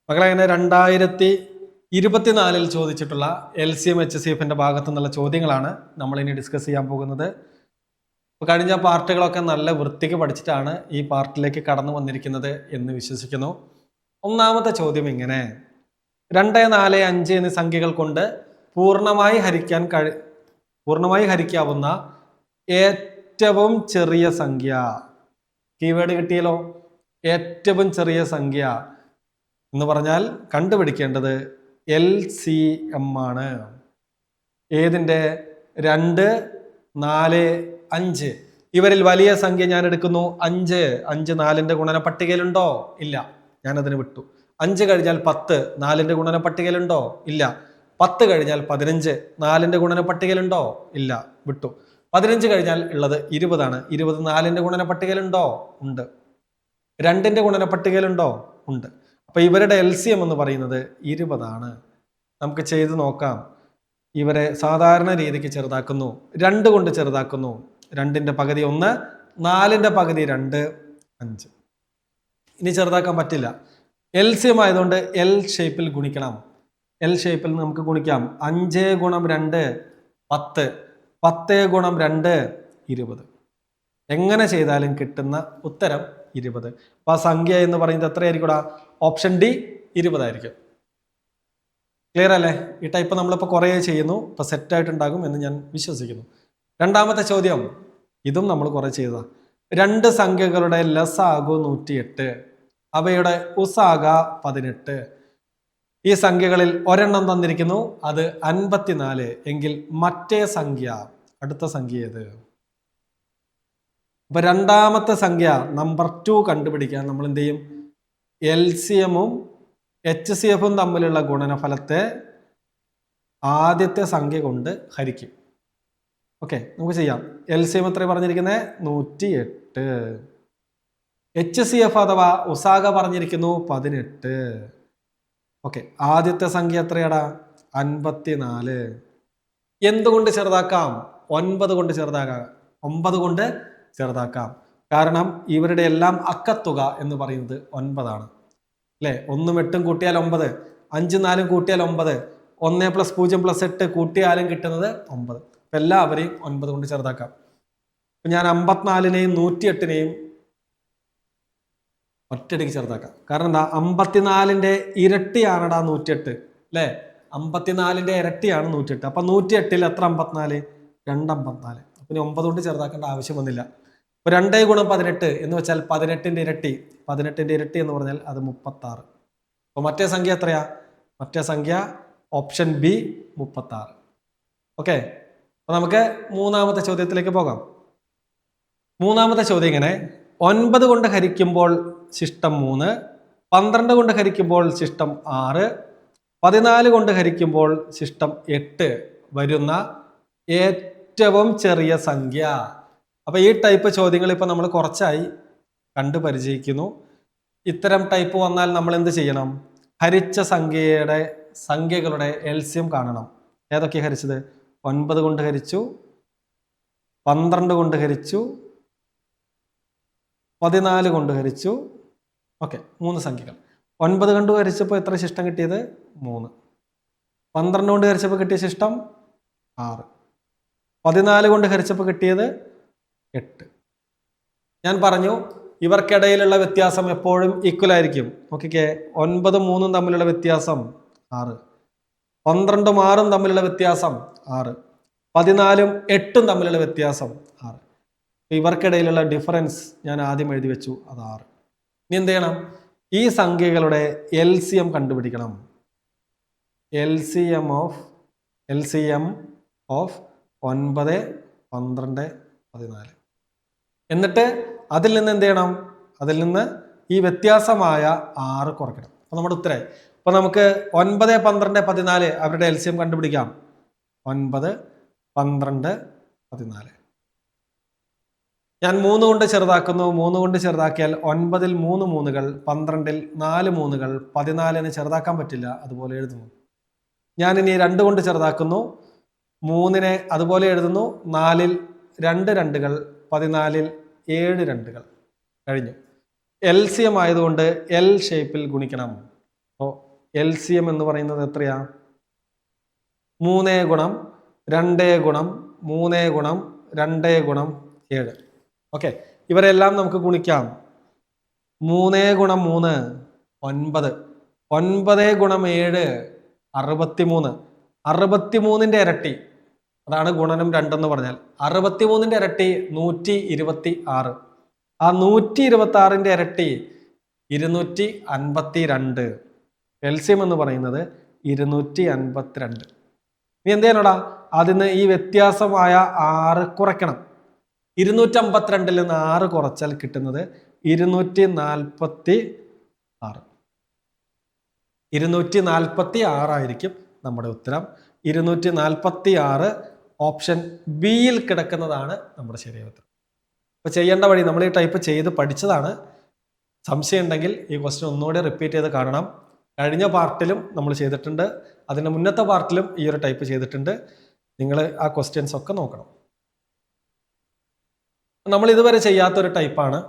മക്കളെ അങ്ങനെ 2024 ചോദിച്ചിട്ടുള്ള LCM HCF ഭാഗത്തു നിന്നുള്ള ചോദ്യങ്ങളാണ് നമ്മൾ ഇനി ഡിസ്കസ് ചെയ്യാൻ പോകുന്നത്. കഴിഞ്ഞ പാർട്ടുകളൊക്കെ നല്ല വൃത്തിക്ക് പഠിച്ചിട്ടാണ് ഈ പാർട്ടിലേക്ക് കടന്നു വന്നിരിക്കുന്നത് എന്ന് വിശ്വസിക്കുന്നു. ഒന്നാമത്തെ ചോദ്യം ഇങ്ങനെ: 2, 4, 5 എന്നീ സംഖ്യകൾ കൊണ്ട് പൂർണ്ണമായി ഹരിക്കാവുന്ന ഏറ്റവും ചെറിയ സംഖ്യ. കീവേഡ് കിട്ടിയല്ലോ, ഏറ്റവും ചെറിയ സംഖ്യ എന്ന് പറഞ്ഞാൽ കണ്ടുപിടിക്കേണ്ടത് LCM ആണ്. ഏതിൻ്റെ? 2, 4, 5. ഇവരിൽ വലിയ സംഖ്യ ഞാൻ എടുക്കുന്നു 5. 5 4ന്റെ ഗുണന പട്ടികയിലുണ്ടോ? ഇല്ല, ഞാനതിന് വിട്ടു. 5 കഴിഞ്ഞാൽ 10 4ന്റെ ഗുണന പട്ടികയിലുണ്ടോ? ഇല്ല. 10 കഴിഞ്ഞാൽ 15 4ന്റെ ഗുണന പട്ടികയിലുണ്ടോ? ഇല്ല, വിട്ടു. 15 കഴിഞ്ഞാൽ ഉള്ളത് 20 ആണ്. 20 4ന്റെ ഗുണന പട്ടികയിലുണ്ടോ? ഉണ്ട്. 2ന്റെ ഗുണന പട്ടികയിലുണ്ടോ? ഉണ്ട്. അപ്പൊ ഇവരുടെ LCM എന്ന് പറയുന്നത് 20 ആണ്. നമുക്ക് ചെയ്ത് നോക്കാം. ഇവരെ സാധാരണ രീതിക്ക് ചെറുതാക്കുന്നു, 2 കൊണ്ട് ചെറുതാക്കുന്നു. 2ന്റെ പകുതി 1, 4ന്റെ പകുതി 2, 5. ഇനി ചെറുതാക്കാൻ പറ്റില്ല. LCM ആയതുകൊണ്ട് L ഷേപ്പിൽ ഗുണിക്കണം. L ഷേപ്പിൽ നമുക്ക് ഗുണിക്കാം. 5 ഗുണം 2 10, 10 ഗുണം 2 20. എങ്ങനെ ചെയ്താലും കിട്ടുന്ന ഉത്തരം 20. അപ്പൊ ആ സംഖ്യ എന്ന് പറയുന്നത് എത്രയായിരിക്കും? ഓപ്ഷൻ ഡി 20 ആയിരിക്കും. ക്ലിയർ അല്ലേ? ഈ ടൈപ്പ് നമ്മളിപ്പോൾ കുറേ ചെയ്യുന്നു, ഇപ്പൊ സെറ്റ് ആയിട്ടുണ്ടാകും എന്ന് ഞാൻ വിശ്വസിക്കുന്നു. രണ്ടാമത്തെ ചോദ്യം, ഇതും നമ്മൾ കുറെ ചെയ്തതാ. 2 സംഖ്യകളുടെ ലസാഗു 108, അവയുടെ ഉസാഗ 18. ഈ സംഖ്യകളിൽ ഒരെണ്ണം തന്നിരിക്കുന്നു, അത് 54 എങ്കിൽ മറ്റേ സംഖ്യ, അടുത്ത സംഖ്യ ഏത്? അപ്പൊ രണ്ടാമത്തെ സംഖ്യ നമ്പർ 2 കണ്ടുപിടിക്കാൻ നമ്മൾ എന്ത് ചെയ്യും? LCMഉം HCFും തമ്മിലുള്ള ഗുണനഫലത്തെ ആദ്യത്തെ സംഖ്യ കൊണ്ട് ഹരിക്കും. ഓക്കെ, നമുക്ക് ചെയ്യാം. LCM എത്ര പറഞ്ഞിരിക്കുന്നത്? 108. HCF അഥവാ ഉസാഗ പറഞ്ഞിരിക്കുന്നു 18. ഓക്കെ, ആദ്യത്തെ സംഖ്യ എത്രയാടാ? 54. എന്തുകൊണ്ട് ചെറുതാക്കാം? 9 കൊണ്ട് ചെറുതാക്കാം. 9 കൊണ്ട് ചെറുതാക്കാം. കാരണം ഇവരുടെ എല്ലാം അക്കത്തുക എന്ന് പറയുന്നത് 9 ആണ് അല്ലെ? 1 8 കൂട്ടിയാൽ 9, 5 4 കൂട്ടിയാൽ 9, 1 + 0 + 8 കൂട്ടിയാലും കിട്ടുന്നത് 9. എല്ലാവരെയും 9 കൊണ്ട് ചെറുതാക്കാം. ഞാൻ 54നെയും 108നെയും ഒറ്റയടിക്ക് ചെറുതാക്കാം. കാരണം എന്താ? 54ന്റെ ഇരട്ടിയാണടാ 108 അല്ലെ? 54ന്റെ ഇരട്ടിയാണ് 108. അപ്പൊ 108ൽ എത്ര 54? 254. പിന്നെ 9 കൊണ്ട് ചെറുതാക്കേണ്ട ആവശ്യം വന്നില്ല. 2 ഗുണം 18 എന്ന് വെച്ചാൽ 18ന്റെ ഇരട്ടി. 18ന്റെ ഇരട്ടി എന്ന് പറഞ്ഞാൽ അത് 36. അപ്പൊ മറ്റേ സംഖ്യ എത്രയാ? മറ്റേ സംഖ്യ ഓപ്ഷൻ ബി 36. ഓക്കെ, അപ്പൊ നമുക്ക് മൂന്നാമത്തെ ചോദ്യത്തിലേക്ക് പോകാം. മൂന്നാമത്തെ ചോദ്യം ഇങ്ങനെ: 9 കൊണ്ട് ഹരിക്കുമ്പോൾ ശിഷ്ടം 3, 12 കൊണ്ട് ഹരിക്കുമ്പോൾ ശിഷ്ടം 6, 14 കൊണ്ട് ഹരിക്കുമ്പോൾ ശിഷ്ടം 8 വരുന്ന ഏറ്റവും ചെറിയ സംഖ്യ. അപ്പൊ ഈ ടൈപ്പ് ചോദ്യങ്ങൾ ഇപ്പൊ നമ്മൾ കുറച്ചായി കണ്ടു പരിചയിക്കുന്നു. ഇത്തരം ടൈപ്പ് വന്നാൽ നമ്മൾ എന്ത് ചെയ്യണം? ഹരിച്ച സംഖ്യകളുടെ LCM കാണണം. ഏതൊക്കെ ഹരിച്ചത്? 9 കൊണ്ട് ഹരിച്ചു, 12 കൊണ്ട് ഹരിച്ചു, 14 കൊണ്ട് ഹരിച്ചു. ഓക്കെ, 3 സംഖ്യകൾ. 9 കൊണ്ട് ഹരിച്ചപ്പോൾ എത്ര ശിഷ്ടം കിട്ടിയത്? 3. 12 കൊണ്ട് ഹരിച്ചപ്പോൾ കിട്ടിയ ശിഷ്ടം 6. 14 കൊണ്ട് ഹരിച്ചപ്പോൾ കിട്ടിയത് 8. ഞാൻ പറഞ്ഞു ഇവർക്കിടയിലുള്ള വ്യത്യാസം എപ്പോഴും ഈക്വൽ ആയിരിക്കും. നോക്കിക്കേ, 9 3 തമ്മിലുള്ള വ്യത്യാസം 6, 12 6 തമ്മിലുള്ള വ്യത്യാസം 6, 14 8 തമ്മിലുള്ള വ്യത്യാസം 6. ഇവർക്കിടയിലുള്ള ഡിഫറൻസ് ഞാൻ ആദ്യം എഴുതി വെച്ചു, അത് 6. ഇനി എന്ത് ചെയ്യണം? ഈ സംഖ്യകളുടെ LCM കണ്ടുപിടിക്കണം. LCM of 9, 12, 14. എന്നിട്ട് അതിൽ നിന്ന് എന്ത് ചെയ്യണം? അതിൽ നിന്ന് ഈ വ്യത്യാസമായ 6 കുറയ്ക്കണം. അപ്പൊ നമ്മുടെ ഉത്തരമായി. അപ്പൊ നമുക്ക് 9, 12, 14 അവരുടെ LCM കണ്ടുപിടിക്കാം. 9, 12, 14. ഞാൻ 3 കൊണ്ട് ചെറുതാക്കുന്നു. 3 കൊണ്ട് ചെറുതാക്കിയാൽ 9ൽ 3 മൂന്നുകൾ, 12ൽ 4 മൂന്നുകൾ, 14ന് ചെറുതാക്കാൻ പറ്റില്ല, അതുപോലെ എഴുതുന്നു. ഞാൻ ഇനി 2 കൊണ്ട് ചെറുതാക്കുന്നു. 3നെ അതുപോലെ എഴുതുന്നു. 4ൽ 2 രണ്ടുകൾ, 14ൽ 7 രണ്ടുകൾ. കഴിഞ്ഞു. LCM ആയതുകൊണ്ട് L ഷേപ്പിൽ ഗുണിക്കണം. അപ്പോൾ LCM എന്ന് പറയുന്നത് എത്രയാ? 3 ഗുണം 2 ഗുണം 3 ഗുണം 2 ഗുണം 7. ഓക്കെ, ഇവരെല്ലാം നമുക്ക് ഗുണിക്കാം. 3 ഗുണം 3 9, 9 ഗുണം 7 63, 63ന്റെ ഇരട്ടി, അതാണ് ഗുണനം 2 എന്ന് പറഞ്ഞാൽ. 63ന്റെ ഇരട്ടി 126, ആ 126ന്റെ ഇരട്ടി 252. LCM എന്ന് പറയുന്നത് 252. ഇനി എന്ത് ചെയ്യാനോടാ? അതിന് ഈ വ്യത്യാസമായ 6 കുറയ്ക്കണം. 252 നിന്ന് 6 കുറച്ചാൽ കിട്ടുന്നത് 246. 246 ആയിരിക്കും നമ്മുടെ ഉത്തരം. 246 ഓപ്ഷൻ ബിയിൽ കിടക്കുന്നതാണ് നമ്മുടെ ശരിയായ ഉത്തരം. അപ്പോൾ ചെയ്യേണ്ട വഴി, നമ്മൾ ഈ ടൈപ്പ് ചെയ്ത് പഠിച്ചതാണ്. സംശയം ഉണ്ടെങ്കിൽ ഈ ക്വസ്റ്റ്യൻ ഒന്നുകൂടി റിപ്പീറ്റ് ചെയ്ത് കാണണം. കഴിഞ്ഞ പാർട്ടിലും നമ്മൾ ചെയ്തിട്ടുണ്ട്, അതിൻ്റെ മുന്നത്തെ പാർട്ടിലും ഈ ഒരു ടൈപ്പ് ചെയ്തിട്ടുണ്ട്. നിങ്ങൾ ആ ക്വസ്റ്റ്യൻസ് ഒക്കെ നോക്കണം. നമ്മൾ ഇതുവരെ ചെയ്യാത്തൊരു ടൈപ്പാണ്.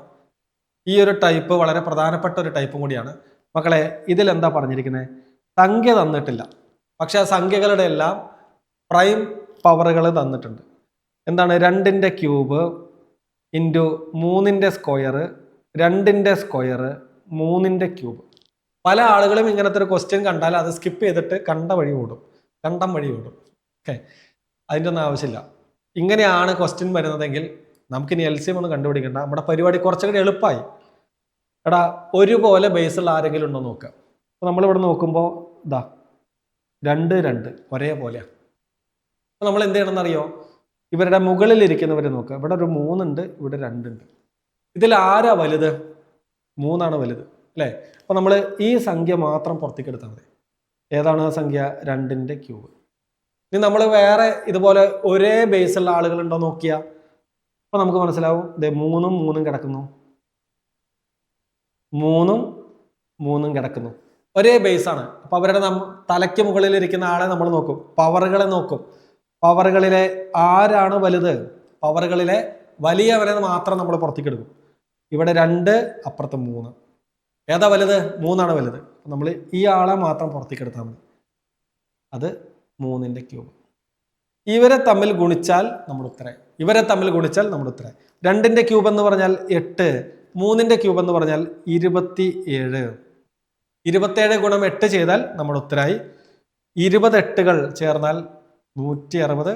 ഈ ഒരു ടൈപ്പ് വളരെ പ്രധാനപ്പെട്ട ഒരു ടൈപ്പും കൂടിയാണ്. മക്കളെ, ഇതിൽ എന്താ പറഞ്ഞിരിക്കുന്നത്? സംഖ്യ തന്നിട്ടില്ല, പക്ഷെ ആ സംഖ്യകളുടെ എല്ലാം പ്രൈം പവറുകൾ തന്നിട്ടുണ്ട്. എന്താണ്? 2ന്റെ ക്യൂബ് ഇൻറ്റു 3ന്റെ സ്ക്വയർ, 2ന്റെ സ്ക്വയർ, 3ന്റെ ക്യൂബ്. പല ആളുകളും ഇങ്ങനത്തെ ഒരു ക്വസ്റ്റ്യൻ കണ്ടാൽ അത് സ്കിപ്പ് ചെയ്തിട്ട് കണ്ടം വഴി ഓടും. ഓക്കെ, അതിൻ്റെ ഒന്നും ആവശ്യമില്ല. ഇങ്ങനെയാണ് ക്വസ്റ്റ്യൻ വരുന്നതെങ്കിൽ നമുക്കിനി LCM ഒന്നും കണ്ടുപിടിക്കണ്ട, നമ്മുടെ പരിപാടി കുറച്ചുകൂടി എളുപ്പമായി. എടാ, ഒരുപോലെ ബേസുള്ള ആരെങ്കിലും ഉണ്ടോ നോക്കുക. അപ്പോൾ നമ്മളിവിടെ നോക്കുമ്പോൾ ഇതാ 2 2 ഒരേപോലെയാണ്. അപ്പോൾ നമ്മൾ എന്ത് ചെയ്യണമെന്നറിയോ? ഇവരുടെ മുകളിലിരിക്കുന്നവർ നോക്കുക. ഇവിടെ ഒരു 3 ഉണ്ട്, ഇവിടെ 2 ഉണ്ട്. ഇതിൽ ആരാ വലുത്? 3 വലുത് അല്ലേ? അപ്പോൾ നമ്മൾ ഈ സംഖ്യ മാത്രം പുറത്തേക്ക് എടുത്താൽ മതി. ഏതാണ് ആ സംഖ്യ? 2ന്റെ ക്യൂബ്. ഇനി നമ്മൾ വേറെ ഇതുപോലെ ഒരേ ബേസുള്ള ആളുകളുണ്ടോ നോക്കിയാൽ അപ്പോൾ നമുക്ക് മനസ്സിലാവും. ഇതേ 3 3 കിടക്കുന്നു, 3 3 കിടക്കുന്നു, ഒരേ ബേസാണ്. അപ്പോൾ അവരുടെ തലയ്ക്ക് മുകളിലിരിക്കുന്ന ആളെ നമ്മൾ നോക്കും, പവറുകളെ നോക്കും. പവറുകളിലെ ആരാണ് വലുത്? പവറുകളിലെ വലിയവരെ മാത്രം നമ്മൾ പുറത്തേക്ക് എടുക്കും. ഇവിടെ 2, അപ്പുറത്ത് 3. ഏതാ വലുത്? 3 വലുത്. നമ്മൾ ഈ ആളെ മാത്രം പുറത്തേക്ക് എടുത്താൽ മതി. അത് 3ന്റെ ക്യൂബ്. ഇവരെ തമ്മിൽ ഗുണിച്ചാൽ നമ്മുടെ ഉത്തരം. 2ന്റെ ക്യൂബ് എന്ന് പറഞ്ഞാൽ 8, 3ന്റെ ക്യൂബ് എന്ന് പറഞ്ഞാൽ 27. 27 ഗുണം 8 ചെയ്താൽ നമ്മുടെ ഉത്തരമായി. 20 8കൾ ചേർന്നാൽ 160,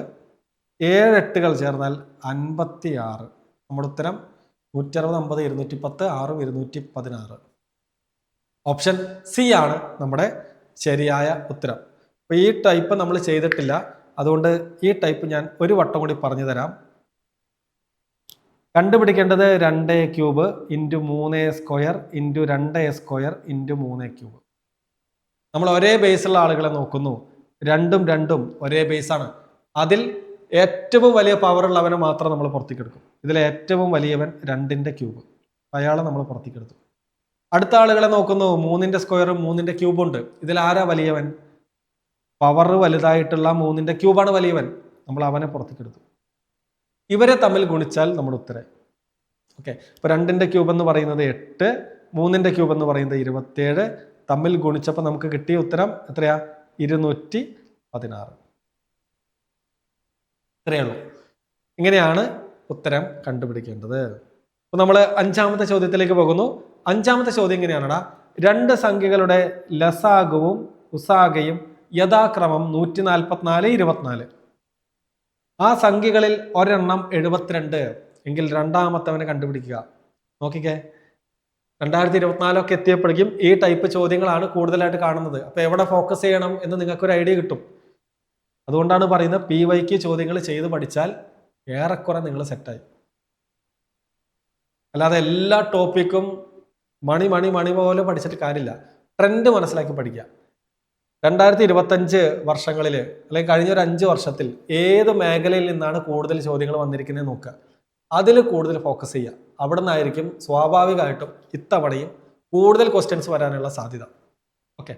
7 8കൾ ചേർന്നാൽ 56. നമ്മുടെ ഉത്തരം 160, 50, 210, 6 216. ഓപ്ഷൻ സി ആണ് നമ്മുടെ ശരിയായ ഉത്തരം. അപ്പോൾ ഈ ടൈപ്പ് നമ്മൾ ചെയ്തിട്ടില്ല, അതുകൊണ്ട് ഈ ടൈപ്പ് ഞാൻ ഒരു വട്ടം കൂടി പറഞ്ഞു തരാം. കണ്ടുപിടിക്കേണ്ടത് 2 cube into 3 square into 2 square into 3 cube. നമ്മൾ ഒരേ ബേസുള്ള ആളുകളെ നോക്കുന്നു. 2 2 ഒരേ ബേസാണ്. അതിൽ ഏറ്റവും വലിയ പവർ ഉള്ളവനെ മാത്രം നമ്മൾ പുറത്തേക്ക് എടുക്കും. ഇതിൽ ഏറ്റവും വലിയവൻ 2ന്റെ ക്യൂബ്, അയാളെ നമ്മൾ പുറത്തേക്ക് എടുത്തു. അടുത്ത ആളുകളെ നോക്കുന്നു. 3ന്റെ സ്ക്വയറും 3ന്റെ ക്യൂബും ഉണ്ട്. ഇതിൽ ആരാ വലിയവൻ? പവർ വലുതായിട്ടുള്ള 3ന്റെ ക്യൂബാണ് വലിയവൻ. നമ്മൾ അവനെ പുറത്തേക്ക് എടുത്തു. ഇവരെ തമ്മിൽ ഗുണിച്ചാൽ നമ്മുടെ ഉത്തരം. ഓക്കെ, അപ്പോൾ 2ന്റെ ക്യൂബ് എന്ന് പറയുന്നത് 8, 3ന്റെ ക്യൂബ് എന്ന് പറയുന്നത് 27. തമ്മിൽ ഗുണിച്ചപ്പോൾ നമുക്ക് കിട്ടിയ ഉത്തരം എത്രയാ? 216. ഇത്രയേ ഉള്ളൂ. ഇങ്ങനെയാണ് ഉത്തരം കണ്ടുപിടിക്കേണ്ടത്. അപ്പോൾ നമ്മൾ 5ാമത്തെ ചോദ്യത്തിലേക്ക് പോകുന്നു. 5ാമത്തെ ചോദ്യം ഇങ്ങനെയാണടാ: 2 സംഖ്യകളുടെ ലസാഗുവും ഉസാഗയും യഥാക്രമം 144, 24. ആ സംഖ്യകളിൽ ഒരെണ്ണം 72 എങ്കിൽ രണ്ടാമത്തവനെ കണ്ടുപിടിക്കുക. നോക്കിക്കേ, 2024 ഒക്കെ എത്തിയപ്പോഴേക്കും ഈ ടൈപ്പ് ചോദ്യങ്ങളാണ് കൂടുതലായിട്ട് കാണുന്നത്. അപ്പോൾ എവിടെ ഫോക്കസ് ചെയ്യണം എന്ന് നിങ്ങൾക്കൊരു ഐഡിയ കിട്ടും. അതുകൊണ്ടാണ് പറയുന്നത് PYQ ചോദ്യങ്ങൾ ചെയ്ത് പഠിച്ചാൽ ഏറെക്കുറെ നിങ്ങൾ സെറ്റായി. അല്ലാതെ എല്ലാ ടോപ്പിക്കും മണി പോലെ പഠിച്ചിട്ട് കാര്യമില്ല. ട്രെൻഡ് മനസ്സിലാക്കി പഠിക്കുക. 2025 വർഷങ്ങളിൽ അല്ലെങ്കിൽ കഴിഞ്ഞ ഒരു 5 വർഷത്തിൽ ഏത് മേഖലയിൽ നിന്നാണ് കൂടുതൽ ചോദ്യങ്ങൾ വന്നിരിക്കുന്നത് നോക്കുക. അതിൽ കൂടുതൽ ഫോക്കസ് ചെയ്യുക. അവിടെ നിന്നായിരിക്കും സ്വാഭാവികമായിട്ടും ഇത്തവണയും കൂടുതൽ ക്വസ്റ്റ്യൻസ് വരാനുള്ള സാധ്യത. ഓക്കെ,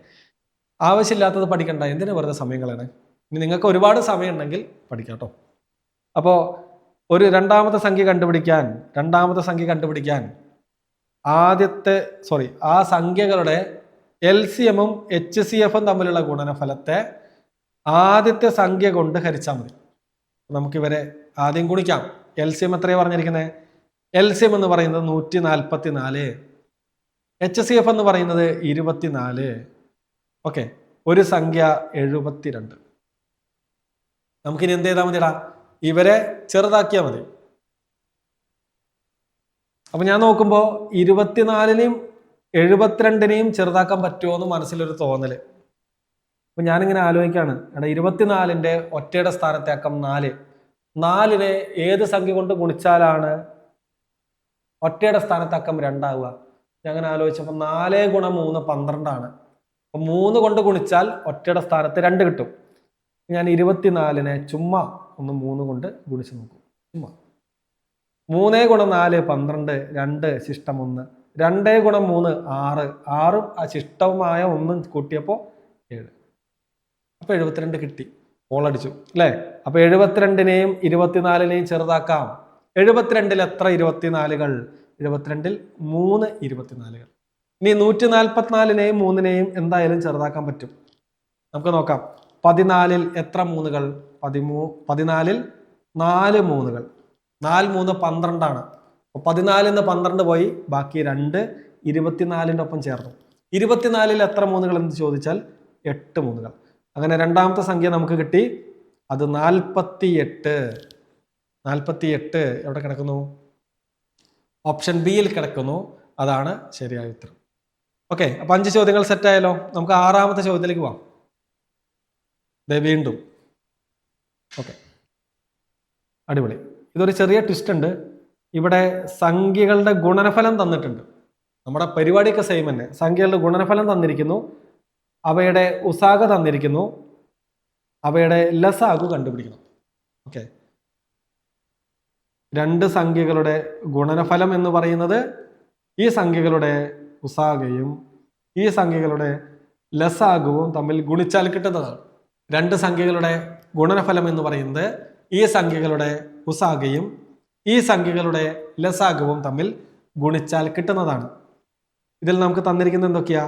ആവശ്യമില്ലാത്തത് പഠിക്കണ്ട, എന്തിനു വെറുതെ സമയം കളയണേ. ഇനി നിങ്ങൾക്ക് ഒരുപാട് സമയം ഉണ്ടെങ്കിൽ പഠിക്കാം കേട്ടോ. അപ്പോൾ ഒരു രണ്ടാമത്തെ സംഖ്യ കണ്ടുപിടിക്കാൻ ആ സംഖ്യകളുടെ LCM-ഉം HCF-ഉം തമ്മിലുള്ള ഗുണനഫലത്തെ ആദ്യത്തെ സംഖ്യ കൊണ്ട് ഹരിച്ചാൽ മതി. നമുക്കിവരെ ആദ്യം ഗുണിക്കാം. LCM എത്രയാണ് പറഞ്ഞിരിക്കുന്നത്? LCM എന്ന് പറയുന്നത് 144, HCF എന്ന് പറയുന്നത് 24. ഓക്കെ, ഒരു സംഖ്യ 72. നമുക്കിനി എന്ത് ചെയ്താൽ മതിടാ? ഇവരെ ചെറുതാക്കിയാൽ മതി. അപ്പൊ ഞാൻ നോക്കുമ്പോൾ 24-നെയും 72-നെയും ചെറുതാക്കാൻ പറ്റുമോ എന്ന് മനസ്സിലൊരു തോന്നല്. അപ്പൊ ഞാനിങ്ങനെ ആലോചിക്കാണ്, എടാ 24-ന്റെ ഒറ്റയുടെ സ്ഥാനത്തെ അക്കം 4. 4-നെ ഏത് സംഖ്യ കൊണ്ട് ഗുണിച്ചാലാണ് ഒറ്റയുടെ സ്ഥാനത്ത് അക്കം 2 ആവുക? ഞാൻ അങ്ങനെ ആലോചിച്ചപ്പോൾ 4 ഗുണം 3 12 ആണ്. അപ്പൊ 3 കൊണ്ട് ഗുണിച്ചാൽ ഒറ്റയുടെ സ്ഥാനത്ത് 2 കിട്ടും. ഞാൻ 24-നെ ചുമ്മാ ഒന്ന് 3 കൊണ്ട് ഗുണിച്ച് നോക്കും. ചുമ്മാ 3 ഗുണം 4 12, 2 ശിഷ്ടം 1, 2 ഗുണം 3 6, 6ഉം ആ ശിഷ്ടവുമായ 1 കൂട്ടിയപ്പോൾ 7. അപ്പൊ 72 കിട്ടി. ഓളടിച്ചു അല്ലേ? അപ്പൊ 72-നെയും 24-നെയും ചെറുതാക്കാം. 72-ൽ എത്ര 24-കൾ? 72-ൽ 3 24-കൾ. ഇനി 144-നെയും 3-നെയും എന്തായാലും ചെറുതാക്കാൻ പറ്റും. നമുക്ക് നോക്കാം. 14-ൽ എത്ര 3-കൾ? 14-ൽ 4 3-കൾ. 4 3 12 ആണ്. അപ്പൊ 14-ൽ നിന്ന് 12 പോയി, ബാക്കി 2 24-ന്റെ ഒപ്പം ചേർന്നു. 24-ൽ എത്ര 3-കൾ എന്ന് ചോദിച്ചാൽ 8 3-കൾ. അങ്ങനെ രണ്ടാമത്തെ സംഖ്യ നമുക്ക് കിട്ടി. അത് 48. 48 എവിടെ കിടക്കുന്നു? ഓപ്ഷൻ ബിയിൽ കിടക്കുന്നു. അതാണ് ശരിയായ ഉത്തരം. ഓക്കെ, അപ്പൊ 5 ചോദ്യങ്ങൾ സെറ്റ് ആയല്ലോ. നമുക്ക് 6ാമത്തെ ചോദ്യത്തിലേക്ക് പോവാം. വീണ്ടും ഓക്കെ, അടിപൊളി. ഇതൊരു ചെറിയ ട്വിസ്റ്റ് ഉണ്ട്. ഇവിടെ സംഖ്യകളുടെ ഗുണനഫലം തന്നിട്ടുണ്ട്. നമ്മുടെ പരിപാടിയൊക്കെ സെയിം തന്നെ. സംഖ്യകളുടെ ഗുണനഫലം തന്നിരിക്കുന്നു, അവയുടെ ഉസാഗ തന്നിരിക്കുന്നു, അവയുടെ ലസാഗു കണ്ടുപിടിക്കണം. ഓക്കെ, 2 സംഖ്യകളുടെ ഗുണനഫലം എന്ന് പറയുന്നത് ഈ സംഖ്യകളുടെ ഉസാഗയും ഈ സംഖ്യകളുടെ ലസാഗുവും തമ്മിൽ ഗുണിച്ചാൽ കിട്ടുന്നതാണ്. 2 സംഖ്യകളുടെ ഗുണനഫലം എന്ന് പറയുന്നത് ഈ സംഖ്യകളുടെ ഉസാഗയും ഈ സംഖ്യകളുടെ ലസാഗുവും തമ്മിൽ ഗുണിച്ചാൽ കിട്ടുന്നതാണ്. ഇതിൽ നമുക്ക് തന്നിരിക്കുന്നത് എന്തൊക്കെയാ?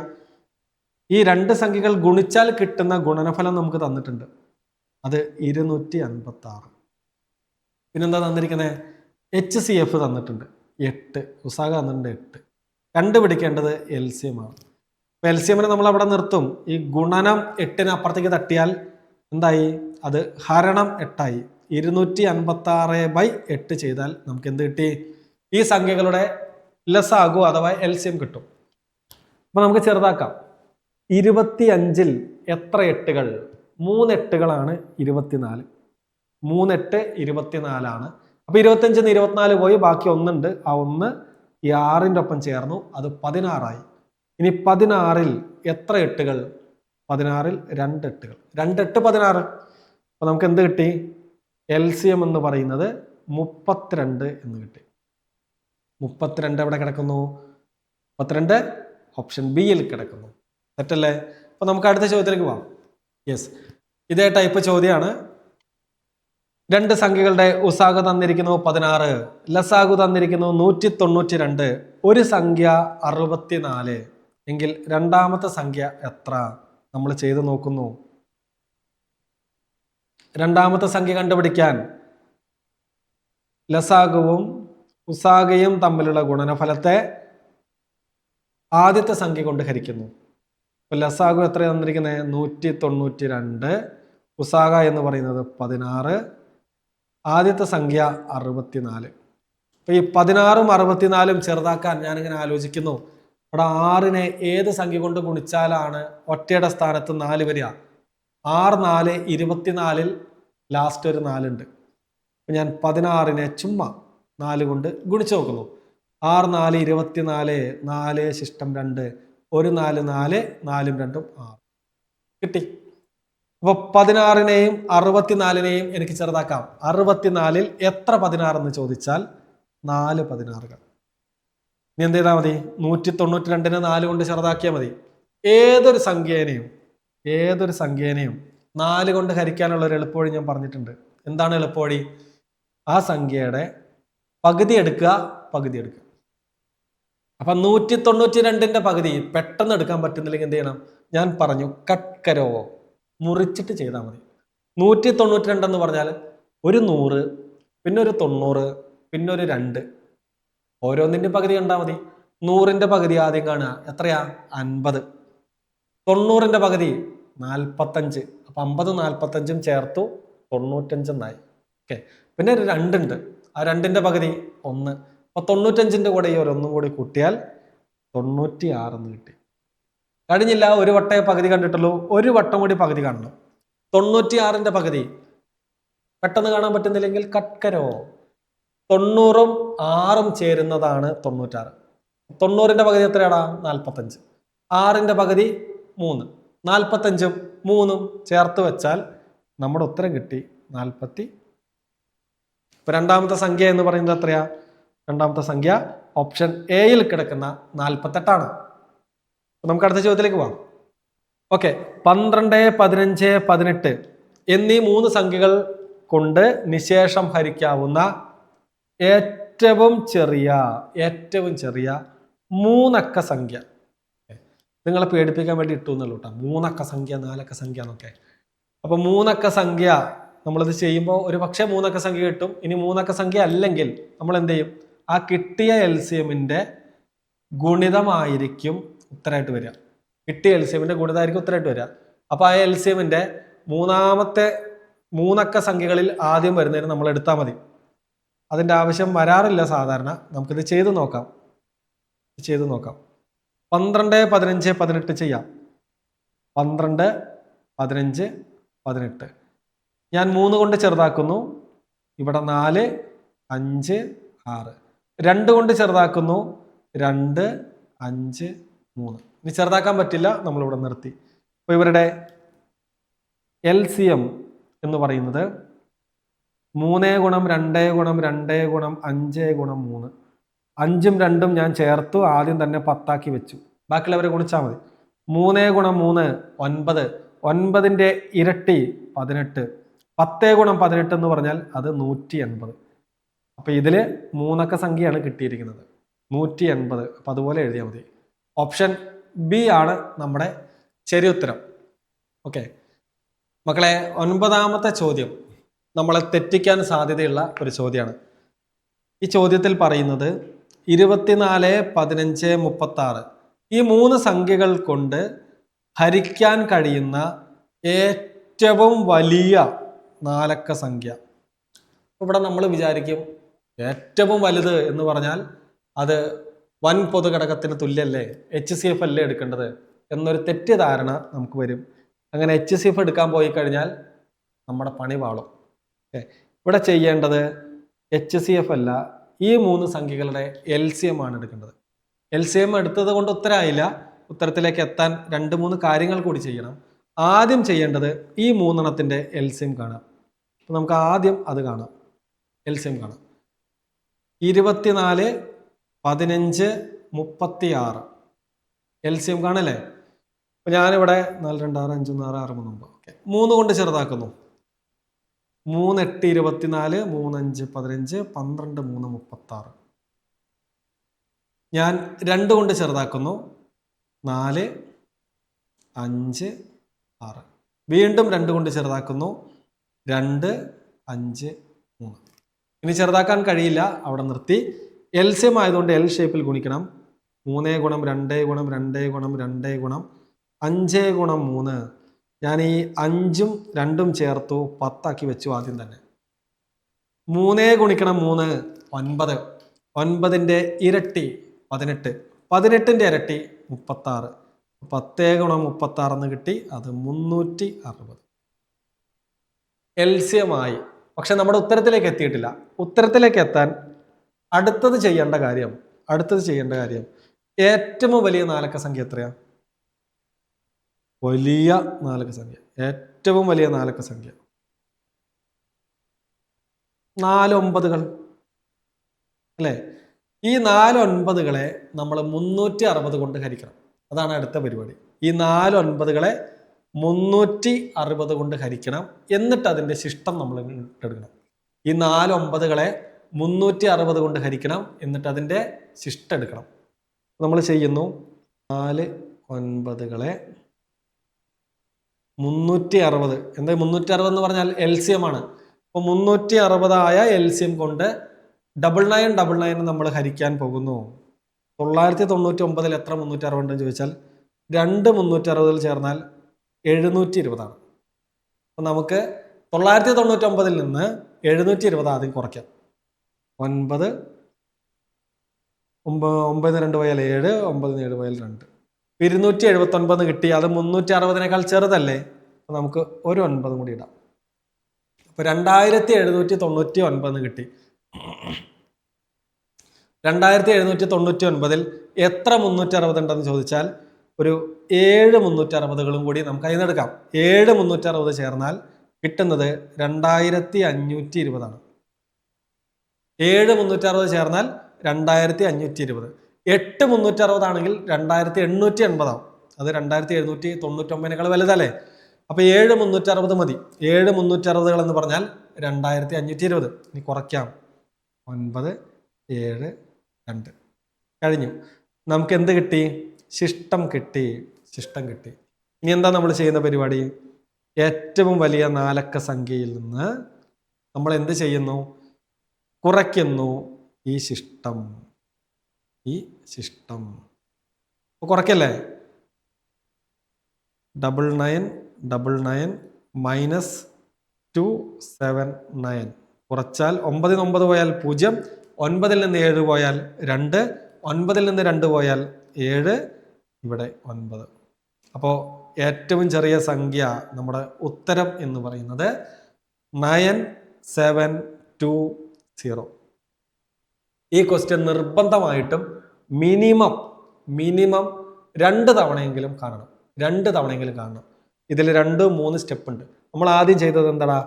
ഈ 2 സംഖ്യകൾ ഗുണിച്ചാൽ കിട്ടുന്ന ഗുണനഫലം നമുക്ക് തന്നിട്ടുണ്ട്. അത് 256. പിന്നെന്താ തന്നിരിക്കുന്നത്? HCF തന്നിട്ടുണ്ട് 8, ഉസാഗ തന്നിട്ടുണ്ട് 8. കണ്ടുപിടിക്കേണ്ടത് LCM ആണ്. അപ്പൊ LCM-നെ നമ്മൾ അവിടെ നിർത്തും. ഈ ഗുണനം 8-ന് അപ്പുറത്തേക്ക് തട്ടിയാൽ എന്തായി? അത് ഹരണം 8ആയി. 256/8 ചെയ്താൽ നമുക്ക് എന്ത് കിട്ടി? ഈ സംഖ്യകളുടെ ലസാഗു അഥവാ LCM കിട്ടും. അപ്പൊ നമുക്ക് ചെറുതാക്കാം. 25-ൽ എത്ര 8-കൾ? 3 8-കളാണ് 24. 3 8 24 ആണ്. അപ്പൊ 25-ന്ന് 24 പോയി, ബാക്കി 1 ഉണ്ട്. ആ 1 ഈ 6-ന്റെ ഒപ്പം ചേർന്നു, അത് 16 ആയി. ഇനി 16-ൽ എത്ര 8-കൾ? 16-ൽ 2 8-കൾ. 2 8 16. അപ്പൊ നമുക്ക് എന്ത് കിട്ടി? LCM എന്ന് പറയുന്നത് 32 എന്ന് കിട്ടി. 32 എവിടെ കിടക്കുന്നു? 32 ഓപ്ഷൻ ബിയിൽ കിടക്കുന്നു. തെറ്റല്ലേ? അപ്പൊ നമുക്ക് അടുത്ത ചോദ്യത്തിലേക്ക് പോവാം. യെസ്, ഇതേ ടൈപ്പ് ചോദ്യമാണ്. 2 സംഖ്യകളുടെ ഉസാഗ തന്നിരിക്കുന്നു 16, ലസാഗു തന്നിരിക്കുന്നു 192. ഒരു സംഖ്യ 64 എങ്കിൽ രണ്ടാമത്തെ സംഖ്യ എത്ര? നമ്മൾ ചെയ്ത് നോക്കുന്നു. രണ്ടാമത്തെ സംഖ്യ കണ്ടുപിടിക്കാൻ ലസാഗുവും ഉസാഗയും തമ്മിലുള്ള ഗുണനഫലത്തെ ആദ്യത്തെ സംഖ്യ കൊണ്ട് ഹരിക്കുന്നു. അപ്പൊ ലസാഗു എത്ര തന്നിരിക്കുന്നത്? 192. ഉസാഗ എന്ന് പറയുന്നത് 16. ആദ്യത്തെ സംഖ്യ 64. അപ്പൊ ഈ 16ഉം 64ഉം ചെറുതാക്കാൻ ഞാനിങ്ങനെ ആലോചിക്കുന്നു. അവിടെ 6-നെ ഏത് സംഖ്യ കൊണ്ട് ഗുണിച്ചാലാണ് ഒറ്റയുടെ സ്ഥാനത്ത് 4 വരിക? 6 4 24-ൽ ലാസ്റ്റ് ഒരു 4 ഉണ്ട്. അപ്പൊ ഞാൻ 16-നെ ചുമ്മാ 4 കൊണ്ട് ഗുണിച്ചു നോക്കുന്നു. 6 4 24, 4 ശിഷ്ടം 2, 1 4 4, 4ഉം 2ഉം 6 കിട്ടി. അപ്പൊ 16-നെയും 64-നെയും എനിക്ക് ചെറുതാക്കാം. 64-ൽ എത്ര 16 എന്ന് ചോദിച്ചാൽ 4 16-കൾ. ഇനി എന്ത് ചെയ്താൽ മതി? 192-നെ 4 കൊണ്ട് ചെറുതാക്കിയാൽ മതി. ഏതൊരു സംഖ്യേനെയും 4 കൊണ്ട് ഹരിക്കാനുള്ള ഒരു എളുപ്പവഴി ഞാൻ പറഞ്ഞിട്ടുണ്ട്. എന്താണ് എളുപ്പവഴി? ആ സംഖ്യയുടെ പകുതി എടുക്കുക. അപ്പൊ 192ന്റെ പകുതി പെട്ടെന്ന് എടുക്കാൻ പറ്റുന്നില്ലെങ്കിൽ എന്ത് ചെയ്യണം? ഞാൻ പറഞ്ഞു കട്ട്കരോ, മുറിച്ചിട്ട് ചെയ്താൽ മതി. 192 എന്ന് പറഞ്ഞാൽ ഒരു 100, പിന്നെ ഒരു 90, പിന്നെ ഒരു 2, ഓരോന്നിന്റെ പകുതി കണ്ടാൽ മതി. 100ന്റെ പകുതി ആദ്യം കാണുക, എത്രയാ? 50. 90ന്റെ പകുതി 45. അപ്പൊ 50 45 ചേർത്തു 95 എന്നായി. ഓക്കെ, പിന്നെ ഒരു 2 ഉണ്ട്, ആ 2ന്റെ പകുതി 1. അപ്പൊ 95ന്റെ കൂടെ ഈ ഒരൊന്നും കൂടി കൂട്ടിയാൽ 96 എന്ന് കിട്ടി. കഴിഞ്ഞില്ല, ഒരു വട്ടേ പകുതി കണ്ടിട്ടുള്ളൂ, ഒരു വട്ടം കൂടി പകുതി കാണണം. 96ന്റെ പകുതി പെട്ടെന്ന് കാണാൻ പറ്റുന്നില്ലെങ്കിൽ കട്ട്കരോ. 90ഉം 6ഉം ചേരുന്നതാണ് 96. 90ന്റെ പകുതി എത്രയാടാ? 45. 6ന്റെ പകുതി 3. 45ഉം 3ഉം ചേർത്ത് വെച്ചാൽ നമ്മുടെ ഉത്തരം കിട്ടി 40. ഇപ്പൊ രണ്ടാമത്തെ സംഖ്യ എന്ന് പറയുന്നത് എത്രയാ? രണ്ടാമത്തെ സംഖ്യ ഓപ്ഷൻ എയിൽ കിടക്കുന്ന 48 ആണ്. നമുക്ക് അടുത്ത ചോദ്യത്തിലേക്ക് പോവാം. ഓക്കെ, 12, 15, 18 എന്നീ 3 സംഖ്യകൾ കൊണ്ട് നിശേഷം ഹരിക്കാവുന്ന ഏറ്റവും ചെറിയ 3 അക്ക സംഖ്യ. നിങ്ങളെ പേടിപ്പിക്കാൻ വേണ്ടി ഇട്ടു എന്നുള്ളൂ കേട്ടോ, 3 അക്ക സംഖ്യ, 4 അക്ക സംഖ്യ എന്നൊക്കെ. അപ്പൊ 3 അക്ക സംഖ്യ നമ്മളിത് ചെയ്യുമ്പോൾ ഒരു പക്ഷേ 3 അക്ക സംഖ്യ കിട്ടും. ഇനി 3 അക്ക സംഖ്യ അല്ലെങ്കിൽ നമ്മൾ എന്ത് ചെയ്യും? ആ കിട്ടിയ LCMന്റെ ഗുണിതമായിരിക്കും ഉത്തരമായിട്ട് വരിക. കിട്ടിയ LCMന്റെ ഗുണിതമായിരിക്കും ഉത്തരമായിട്ട് വരിക. അപ്പൊ ആ LCMന്റെ മൂന്നാമത്തെ 3 അക്ക സംഖ്യകളിൽ ആദ്യം വരുന്നതിന് നമ്മൾ എടുത്താൽ മതി. അതിന്റെ ആവശ്യം വരാറില്ല സാധാരണ. നമുക്കിത് ചെയ്തു നോക്കാം. 12, 15, 18 ചെയ്യാം. 12, 15, 18 ഞാൻ 3 കൊണ്ട് ചെറുതാക്കുന്നു. ഇവിടെ 4, 5, 6. 2 കൊണ്ട് ചെറുതാക്കുന്നു. 2, 5, 3. ഇനി ചെറുതാക്കാൻ പറ്റില്ല, നമ്മളിവിടെ നിർത്തി. അപ്പൊ ഇവരുടെ LCM എന്ന് പറയുന്നത് 3 ഗുണം 2 ഗുണം 2 ഗുണം 5 ഗുണം 3. 5ഉം 2ഉം ഞാൻ ചേർത്തു, ആദ്യം തന്നെ 10 ആക്കി വെച്ചു. ബാക്കിയുള്ളവരെ ഗുണിച്ചാൽ മതി. 3 ഗുണം 3 9. 9ന്റെ ഇരട്ടി 18. 10 ഗുണം 18 എന്ന് പറഞ്ഞാൽ അത് 180. അപ്പൊ ഇതില് 3 അക്ക സംഖ്യയാണ് കിട്ടിയിരിക്കുന്നത്, 180. അപ്പൊ അതുപോലെ എഴുതിയാൽ മതി. ഓപ്ഷൻ ബി ആണ് നമ്മുടെ ശരി ഉത്തരം. ഓക്കെ മക്കളെ, 9ാമത്തെ ചോദ്യം നമ്മളെ തെറ്റിക്കാൻ സാധ്യതയുള്ള ഒരു ചോദ്യമാണ്. ഈ ചോദ്യത്തിൽ പറയുന്നത് 24, 15, 36 ഈ 3 സംഖ്യകൾ കൊണ്ട് ഹരിക്കാൻ കഴിയുന്ന ഏറ്റവും വലിയ 4 അക്ക സംഖ്യ. ഇവിടെ നമ്മൾ വിചാരിക്കും ഏറ്റവും വലുത് എന്ന് പറഞ്ഞാൽ അത് വൻ പൊതുഘടകത്തിന് തുല്യല്ലേ, HCF അല്ലേ എടുക്കേണ്ടത് എന്നൊരു തെറ്റിദ്ധാരണ നമുക്ക് വരും. അങ്ങനെ HCF എടുക്കാൻ പോയി കഴിഞ്ഞാൽ നമ്മുടെ പണി പാളും. ഇവിടെ ചെയ്യേണ്ടത് HCF അല്ല, ഈ 3 സംഖ്യകളുടെ LCM ആണ് എടുക്കേണ്ടത്. LCM എടുത്തത് കൊണ്ട് ഉത്തരമായില്ല. ഉത്തരത്തിലേക്ക് എത്താൻ 2-3 കാര്യങ്ങൾ കൂടി ചെയ്യണം. ആദ്യം ചെയ്യേണ്ടത് ഈ 3 എണ്ണത്തിന്റെ LCM കാണാം. അപ്പൊ നമുക്ക് ആദ്യം അത് കാണാം, LCM കാണാം. 24, 15, 36 LCM കാണല്ലേ. അപ്പൊ ഞാനിവിടെ 4, 2, 6, 5, 6, 6, 3, 9. 3 കൊണ്ട് ചെറുതാക്കുന്നു. 3, 8, 24, 3, 5, 15, 12, 3, 36. ഞാൻ 2 കൊണ്ട് ചെറുതാക്കുന്നു. 4, 5, 6. വീണ്ടും 2 കൊണ്ട് ചെറുതാക്കുന്നു. 2, 5, 3. ഇനി ചെറുതാക്കാൻ കഴിയില്ല, അവിടെ നിർത്തി. LCM ആയതുകൊണ്ട് L ഷേപ്പിൽ ഗുണിക്കണം. 3 ഗുണം 2 ഗുണം 2 ഗുണം 2 ഗുണം 5 ഗുണം 3. ഞാൻ ഈ 5ഉം 2ഉം ചേർത്തു 10 ആക്കി വെച്ചു ആദ്യം തന്നെ. 3 ഗുണിക്കണം 3 9. 9ന്റെ ഇരട്ടി 18. 18ന്റെ ഇരട്ടി 36. 10 ഗുണം 36 എന്ന് കിട്ടി, അത് 360. LCM ആയി. പക്ഷെ നമ്മുടെ ഉത്തരത്തിലേക്ക് എത്തിയിട്ടില്ല. ഉത്തരത്തിലേക്ക് എത്താൻ അടുത്തത് ചെയ്യേണ്ട കാര്യം ഏറ്റവും വലിയ 4 അക്ക സംഖ്യ എത്രയാ? വലിയ 4 അക്ക സംഖ്യ, ഏറ്റവും വലിയ 4 അക്ക സംഖ്യ 4 9കൾ അല്ലേ? ഈ 4 9കളെ നമ്മൾ 360 കൊണ്ട് ഹരിക്കണം. അതാണ് അടുത്ത പരിപാടി. ഈ 4 9കളെ 360 കൊണ്ട് ഹരിക്കണം. എന്നിട്ട് അതിന്റെ ശിഷ്ടം നമ്മൾ എടുക്കണം. ഈ 4 9കളെ 360 കൊണ്ട് ഹരിക്കണം, എന്നിട്ട് അതിന്റെ ശിഷ്ടം എടുക്കണം. നമ്മൾ ചെയ്യുന്നു 4 9കളെ 360. എന്താ 360 എന്ന് പറഞ്ഞാൽ LCM ആണ്. അപ്പോൾ 360 ആയ LCM കൊണ്ട് 9999 നമ്മൾ ഹരിക്കാൻ പോകുന്നു. 999 എത്ര 360 ഉണ്ടെന്ന് ചോദിച്ചാൽ 2 360 ചേർന്നാൽ 720 ആണ്. അപ്പം നമുക്ക് 999 നിന്ന് 720 ആദ്യം കുറയ്ക്കാം. 9 9 2 പോയാൽ 7, 9 7 പോയാൽ 2, 279 കിട്ടി. അത് 360 ചെറുതല്ലേ? അപ്പം നമുക്ക് ഒരു 9 കൂടി ഇടാം. അപ്പോൾ 2799 കിട്ടി. 2799 എത്ര 360 ഉണ്ടെന്ന് ചോദിച്ചാൽ ഒരു 7 360കളും കൂടി നമുക്ക് അതിൽ നിന്ന് എടുക്കാം. 7 360 ചേർന്നാൽ കിട്ടുന്നത് 2520 ആണ്. 7 360 ചേർന്നാൽ 2520. 8 360 ആണെങ്കിൽ 2880 ആവും. അത് 2799 വലുതല്ലേ? അപ്പൊ 7 360 മതി. 7 360 എന്ന് പറഞ്ഞാൽ 2520. ഇനി കുറയ്ക്കാം. 9 7 2 കഴിഞ്ഞു. നമുക്ക് എന്ത് കിട്ടി? ശിഷ്ടം കിട്ടി. ശിഷ്ടം കിട്ടി. ഇനി എന്താ നമ്മൾ ചെയ്യുന്ന പരിപാടി? ഏറ്റവും വലിയ 4 അക്ക സംഖ്യയിൽ നിന്ന് നമ്മൾ എന്ത് ചെയ്യുന്നു? കുറയ്ക്കുന്നു ഈ ശിഷ്ടം. ഈ ശിഷ്ടം കുറയ്ക്കല്ലേ? 9999 മൈനസ് 279 കുറച്ചാൽ 9 9 പോയാൽ 0, 9 നിന്ന് 7 പോയാൽ 2, 9 നിന്ന് 2 പോയാൽ 7, ഇവിടെ 9. അപ്പോൾ ഏറ്റവും ചെറിയ സംഖ്യ നമ്മുടെ ഉത്തരം എന്ന് പറയുന്നത് 9720. ഈ ക്വസ്റ്റ്യൻ നിർബന്ധമായിട്ടും മിനിമം 2 തവണയെങ്കിലും കാണണം. 2 തവണയെങ്കിലും കാണണം. ഇതിൽ 2 3 സ്റ്റെപ്പ് ഉണ്ട്. നമ്മൾ ആദ്യം ചെയ്തത് എന്താടാ?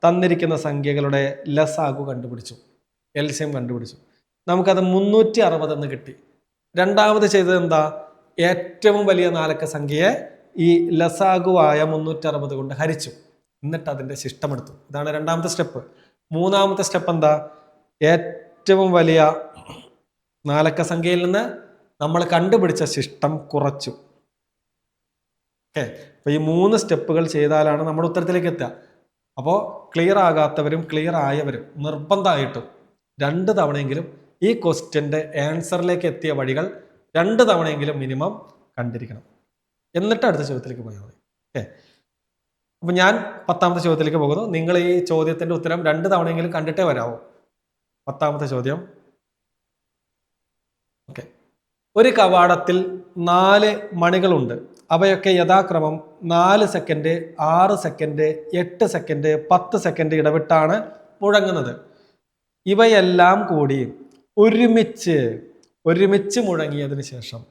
തന്നിരിക്കുന്ന സംഖ്യകളുടെ ലസാഗു കണ്ടുപിടിച്ചു, LCM കണ്ടുപിടിച്ചു. നമുക്കത് 360 എന്ന് കിട്ടി. രണ്ടാമത് ചെയ്തത് എന്താ? ഏറ്റവും വലിയ 4 അക്ക സംഖ്യയെ ഈ ലസാഗുവായ 360 കൊണ്ട് ഹരിച്ചു. എന്നിട്ട് അതിൻ്റെ ശിഷ്ടമെടുത്തു. ഇതാണ് രണ്ടാമത്തെ സ്റ്റെപ്പ്. മൂന്നാമത്തെ സ്റ്റെപ്പ് എന്താ? ഏറ്റവും വലിയ 4 അക്ക സംഖ്യയിൽ നിന്ന് നമ്മൾ കണ്ടുപിടിച്ച ശിഷ്ടം കുറച്ചു. ഓക്കെ, അപ്പൊ ഈ 3 സ്റ്റെപ്പുകൾ ചെയ്താലാണ് നമ്മുടെ ഉത്തരത്തിലേക്ക് എത്തുക. അപ്പോൾ ക്ലിയർ ആകാത്തവരും ക്ലിയർ ആയവരും നിർബന്ധമായിട്ടും 2 തവണയെങ്കിലും ഈ ക്വസ്റ്റ്യൻ്റെ ആൻസറിലേക്ക് എത്തിയ വഴികൾ 2 തവണയെങ്കിലും മിനിമം കണ്ടിരിക്കണം. എന്നിട്ട് അടുത്ത ചോദ്യത്തിലേക്ക് പോയാൽ മതി. ഓക്കെ, അപ്പൊ ഞാൻ 10ാമത്തെ ചോദ്യത്തിലേക്ക് പോകുന്നു. നിങ്ങൾ ഈ ചോദ്യത്തിന്റെ ഉത്തരം 2 തവണയെങ്കിലും കണ്ടിട്ടേ വരാവൂ. 10ാമത്തെ ചോദ്യം. ഓക്കെ, ഒരു കവാടത്തിൽ 4 മണികളുണ്ട്. അവയൊക്കെ യഥാക്രമം 4 സെക്കൻഡ്, 6 സെക്കൻഡ്, 8 സെക്കൻഡ്, 10 സെക്കൻഡ് ഇടവിട്ടാണ് മുഴങ്ങുന്നത്. ഇവയെല്ലാം കൂടി ഒരുമിച്ച് മുഴങ്ങിയതിന് ശേഷം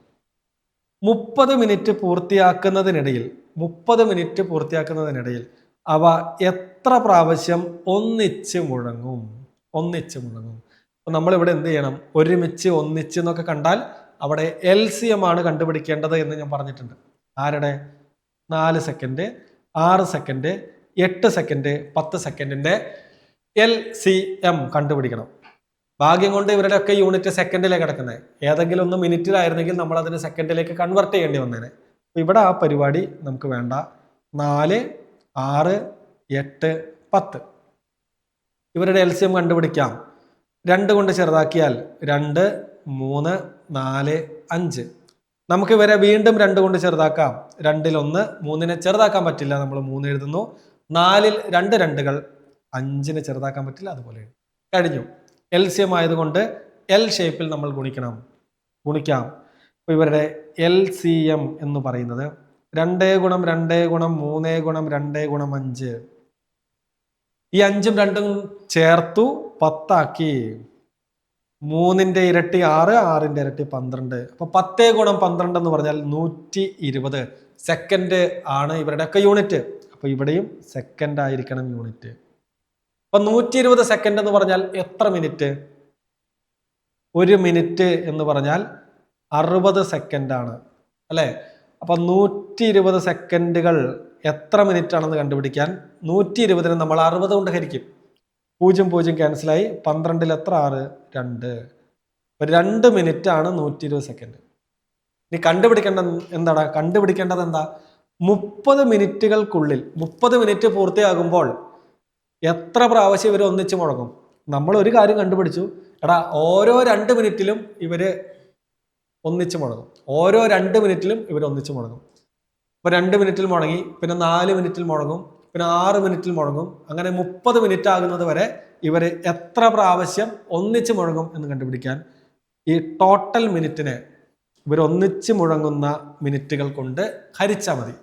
30 മിനിറ്റ് പൂർത്തിയാക്കുന്നതിനിടയിൽ അവ എത്ര പ്രാവശ്യം ഒന്നിച്ച് മുഴങ്ങും? അപ്പൊ നമ്മളിവിടെ എന്ത് ചെയ്യണം? ഒന്നിച്ച് എന്നൊക്കെ കണ്ടാൽ അവിടെ LCM ആണ് കണ്ടുപിടിക്കേണ്ടത് എന്ന് ഞാൻ പറഞ്ഞിട്ടുണ്ട്. ആരുടെ? 4 സെക്കൻഡ്, 6 സെക്കൻഡ്, 8 സെക്കൻഡ്, 10 സെക്കൻഡിന്റെ LCM കണ്ടുപിടിക്കണം. ഭാഗ്യം കൊണ്ട് ഇവരുടെ ഒക്കെ യൂണിറ്റ് സെക്കൻഡിലേക്ക് കിടക്കുന്നത്. ഏതെങ്കിലും ഒന്ന് മിനിറ്റിലായിരുന്നെങ്കിൽ നമ്മൾ അതിന് സെക്കൻഡിലേക്ക് കൺവെർട്ട് ചെയ്യേണ്ടി വന്നേനെ. ഇവിടെ ആ പരിപാടി നമുക്ക് വേണ്ട. 4 6 8 10 ഇവരുടെ LCM കണ്ടുപിടിക്കാം. 2 കൊണ്ട് ചെറുതാക്കിയാൽ 2 3 4 5. നമുക്ക് ഇവരെ വീണ്ടും 2 കൊണ്ട് ചെറുതാക്കാം. 2ൽ 1, 3നെ ചെറുതാക്കാൻ പറ്റില്ല, നമ്മൾ 3 എഴുതുന്നു. 4ൽ 2 2കൾ, 5നെ ചെറുതാക്കാൻ പറ്റില്ല, അതുപോലെ കഴിഞ്ഞു. LCM ആയതുകൊണ്ട് L ഷേപ്പിൽ നമ്മൾ ഗുണിക്കാം. അപ്പോൾ ഇവരുടെ LCM എന്ന് പറയുന്നത് 2 ഗുണം 2 ഗുണം 3 ഗുണം 2 ഗുണം 5. ഈ 5ഉം 2ഉം ചേർത്തു 10 ആക്കി. 3ന്റെ ഇരട്ടി 6, 6ന്റെ ഇരട്ടി 12. അപ്പൊ 10 ഗുണം 12 എന്ന് പറഞ്ഞാൽ 120 സെക്കൻഡ് ആണ് ഇവരുടെ ഒക്കെ യൂണിറ്റ്. അപ്പൊ ഇവിടെയും സെക്കൻഡ് ആയിരിക്കണം യൂണിറ്റ്. അപ്പൊ 120 സെക്കൻഡ് എന്ന് പറഞ്ഞാൽ എത്ര മിനിറ്റ്? 1 മിനിറ്റ് എന്ന് പറഞ്ഞാൽ 60 സെക്കൻഡ് ആണ് അല്ലെ? അപ്പൊ 120 സെക്കൻഡുകൾ എത്ര മിനിറ്റ് ആണെന്ന് കണ്ടുപിടിക്കാൻ 120നെ നമ്മൾ 60 കൊണ്ട് ഹരിക്കും. 0 0 ക്യാൻസലായി. 12ൽ എത്ര? 6 2. 2 മിനിറ്റ് ആണ് 120 സെക്കൻഡ്. ഇനി കണ്ടുപിടിക്കേണ്ടത് എന്താ? 30 മിനിറ്റുകൾക്കുള്ളിൽ 30 മിനിറ്റ് പൂർത്തിയാകുമ്പോൾ എത്ര പ്രാവശ്യം ഇവർ ഒന്നിച്ച് മുഴങ്ങും? നമ്മൾ ഒരു കാര്യം കണ്ടുപിടിച്ചു, എടാ ഓരോ 2 മിനിറ്റിലും ഇവര് ഒന്നിച്ച് മുഴങ്ങും. ഓരോ 2 മിനിറ്റിലും ഇവർ ഒന്നിച്ച് മുഴങ്ങും. ഇപ്പൊ 2 മിനിറ്റിൽ മുഴങ്ങി, പിന്നെ 4 മിനിറ്റിൽ മുഴങ്ങും, പിന്നെ 6 മിനിറ്റിൽ മുഴങ്ങും. അങ്ങനെ 30 മിനിറ്റ് ആകുന്നത് വരെ ഇവർ എത്ര പ്രാവശ്യം ഒന്നിച്ച് മുഴങ്ങും എന്ന് കണ്ടുപിടിക്കാൻ ഈ ടോട്ടൽ മിനിറ്റിനെ ഇവർ ഒന്നിച്ച് മുഴങ്ങുന്ന മിനിറ്റുകൾ കൊണ്ട് ഹരിച്ചാൽ മതി,